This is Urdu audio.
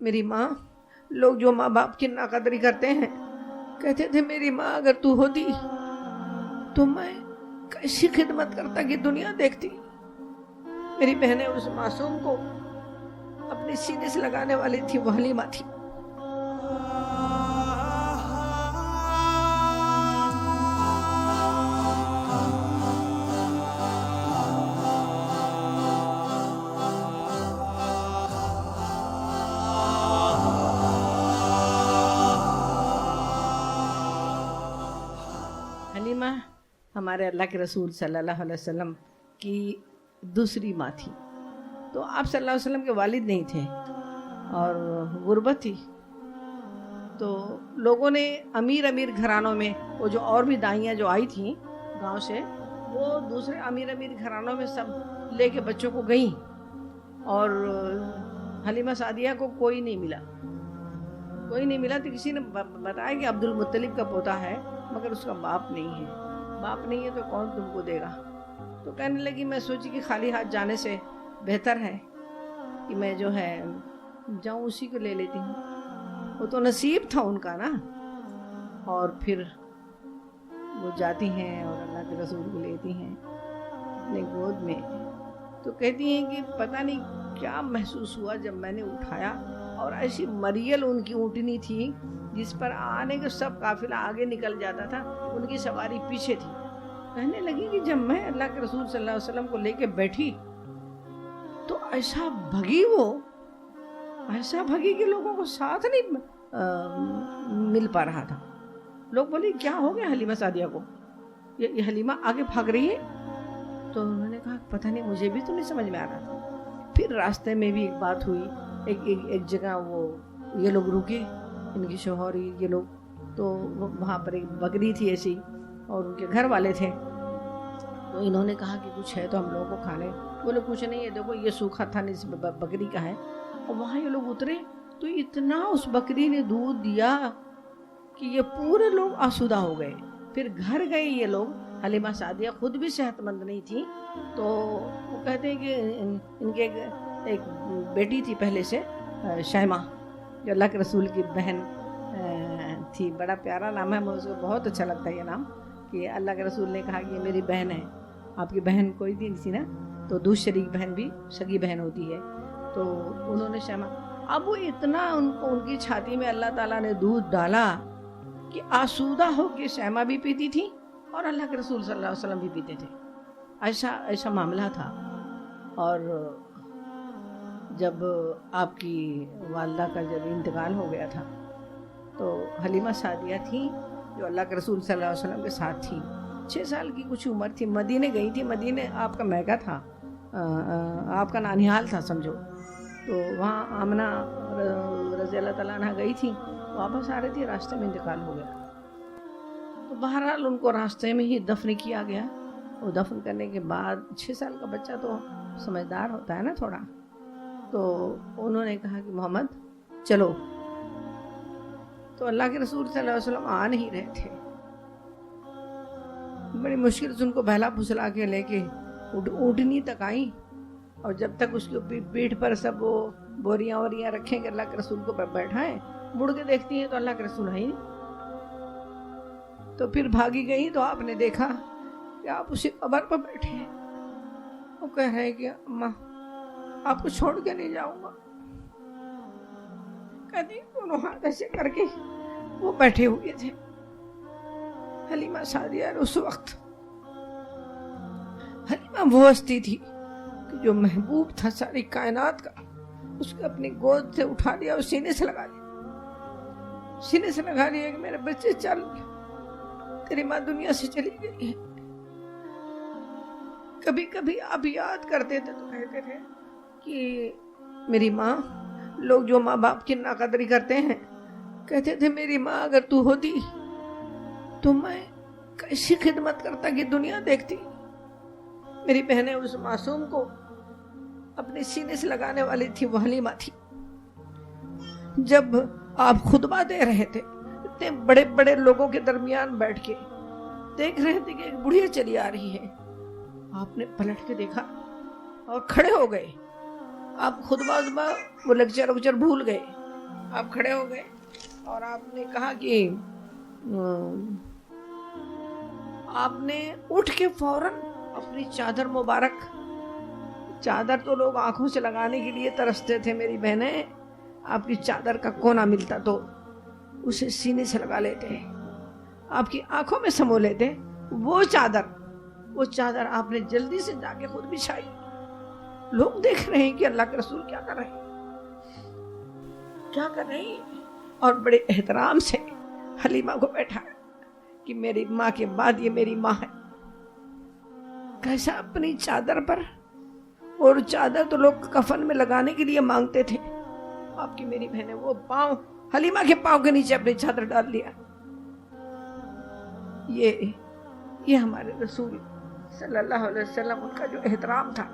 میری ماں، لوگ جو ماں باپ کی ناقدری کرتے ہیں کہتے تھے میری ماں اگر تو ہوتی تو میں کیسی خدمت کرتا کہ دنیا دیکھتی. میری بہنیں اس معصوم کو اپنے سینے سے لگانے والی تھی، وہ حلیمہ تھی. حلیمہ ہمارے اللہ کے رسول صلی اللہ علیہ وسلم کی دوسری ماں تھی. تو آپ صلی اللہ علیہ وسلم کے والد نہیں تھے اور غربت تھی. تو لوگوں نے امیر گھرانوں میں، وہ جو اور بھی دائیاں جو آئی تھیں گاؤں سے، وہ دوسرے امیر گھرانوں میں سب لے کے بچوں کو گئیں، اور حلیمہ سعدیہ کو کوئی نہیں ملا. تو کسی نے بتایا کہ عبد المطلب کا پوتا ہے مگر اس کا باپ نہیں ہے تو کون تم کو دے گا. تو کہنے لگی میں سوچی کہ خالی ہاتھ جانے سے بہتر ہے کہ میں جو ہے جاؤں اسی کو لے لیتی ہوں. وہ تو نصیب تھا ان کا نا. اور پھر وہ جاتی ہیں اور اللہ کے رسول کو لیتی ہیں اپنے گود میں. تو کہتی ہیں کہ پتہ نہیں کیا محسوس ہوا جب میں نے اٹھایا، اور ایسی مریل ان کی اونٹنی تھی جس پر آنے کے سب قافلہ آگے نکل جاتا تھا، ان کی سواری پیچھے تھی. کہنے لگی کہ جب میں اللہ کے رسول صلی اللہ علیہ وسلم کو لے کے بیٹھی تو ایسا بھگی کہ لوگوں کو ساتھ نہیں مل پا رہا تھا. لوگ بولے کیا ہو گیا حلیمہ سعدیہ کو، یہ حلیمہ آگے بھاگ رہی ہے. تو انہوں نے کہا پتہ نہیں، مجھے بھی تو نہیں سمجھ میں آ رہا تھا. پھر راستے میں بھی ایک بات ہوئی، ایک جگہ وہ یہ لوگ رکے، ان کی شوہر یہ لوگ. تو وہاں پر ایک بکری تھی ایسی، اور ان کے گھر والے تھے. تو انہوں نے کہا کہ کچھ ہے تو ہم لوگوں کو کھانے. بولے کچھ نہیں ہے، دیکھو یہ سوکھا تھا اس بکری کا ہے. اور وہاں یہ لوگ اترے تو اتنا اس بکری نے دودھ دیا کہ یہ پورے لوگ آسودہ ہو گئے. پھر گھر گئے یہ لوگ. حلیمہ سعدیہ خود بھی صحت مند نہیں تھی. تو وہ کہتے ہیں کہ ان کے ایک بیٹی تھی پہلے سے، شیمہ، جو اللہ کے رسول کی بہن تھی. بڑا پیارا نام ہے، مجھے بہت اچھا لگتا ہے یہ نام، کہ اللہ کے رسول نے کہا کہ یہ میری بہن ہے. آپ کی بہن کوئی تھی نا، تو دوسری شریک بہن بھی سگی بہن ہوتی ہے. تو انہوں نے شیمہ، اب وہ اتنا ان کی چھاتی میں اللہ تعالیٰ نے دودھ ڈالا کہ آسودہ ہو کے شیمہ بھی پیتی تھی اور اللہ کے رسول صلی اللہ علیہ وسلم بھی پیتے تھے. ایسا معاملہ تھا. اور جب آپ کی والدہ کا جب انتقال ہو گیا تھا تو حلیمہ سعدیہ تھی جو اللہ کے رسول صلی اللہ علیہ وسلم کے ساتھ تھی. 6 سال کی کچھ عمر تھی. مدینے گئی تھی. مدینے آپ کا میکہ تھا، آپ کا نانیال تھا سمجھو. تو وہاں آمنہ رضی اللہ تعالیٰ عنہ گئی تھی. واپس آ رہی تھی، راستے میں انتقال ہو گیا. تو بہرحال ان کو راستے میں ہی دفن کیا گیا. وہ دفن کرنے کے بعد 6 سال کا بچہ تو سمجھدار ہوتا ہے نا تھوڑا. تو انہوں نے کہا کہ محمد چلو. تو اللہ کے رسول صلی اللہ علیہ وسلم آ نہیں رہے تھے. بڑی مشکل سے ان کو بہلا پھسلا کے لے کے اونٹنی تک آئیں. اور جب تک اس کی پیٹھ پر سب وہ بوریاں رکھیں کہ اللہ کے رسول کو بیٹھائیں، مڑ کے دیکھتی ہیں تو اللہ کے رسول ہے ہی. تو پھر بھاگی گئی تو آپ نے دیکھا کہ آپ اسی قبر پر بیٹھے ہیں. وہ کہہ رہے ہیں کہ اماں آپ کو چھوڑ کے نہیں جاؤں گا. کہتی دونوں ہاتھ ایسے کر کے وہ بیٹھے ہوئے تھے. حلیمہ سعدیہ اس وقت، حلیمہ وہ ہستی تھی کہ جو محبوب تھا ساری کائنات کا، اس کو اپنی گود سے اٹھا لیا اور سینے سے لگا لیا کہ میرے بچے چل، تیری ماں دنیا سے چلی گئی ہے. کبھی کبھی آپ یاد کرتے تھے تو کہتے تھے کہ میری ماں، لوگ جو ماں باپ کی ناقدری کرتے ہیں کہتے تھے میری ماں اگر تو ہوتی تو میں کیسی خدمت کرتا کہ دنیا دیکھتی. میری بہنیں اس معصوم کو اپنے سینے سے لگانے والی تھی، وہ حلیمہ تھی. جب آپ خطبہ دے رہے تھے، اتنے بڑے بڑے لوگوں کے درمیان بیٹھ کے دیکھ رہے تھے کہ ایک بڑھیا چلی آ رہی ہے. آپ نے پلٹ کے دیکھا اور کھڑے ہو گئے. آپ خطبہ وہ لیکچر بھول گئے آپ کھڑے ہو گئے اور آپ نے کہا کہ آپ نے اٹھ کے فوراً اپنی چادر مبارک، چادر تو لوگ آنکھوں سے لگانے کے لیے ترستے تھے میری بہنیں، آپ کی چادر کا کونا ملتا تو اسے سینے سے لگا لیتے، آپ کی آنکھوں میں سمو لیتے، وہ چادر آپ نے جلدی سے جا کے خود بچھائی۔ لوگ دیکھ رہے ہیں کہ اللہ کے رسول کیا کر رہے ہیں اور بڑے احترام سے حلیمہ کو بیٹھا کہ میری ماں کے بعد یہ میری ماں ہے۔ کیسا اپنی چادر پر، اور چادر تو لوگ کفن میں لگانے کے لیے مانگتے تھے، آپ کی میری بہن نے وہ پاؤں حلیمہ کے پاؤں کے نیچے اپنی چادر ڈال دیا۔ یہ ہمارے رسول صلی اللہ علیہ وسلم، ان کا جو احترام تھا،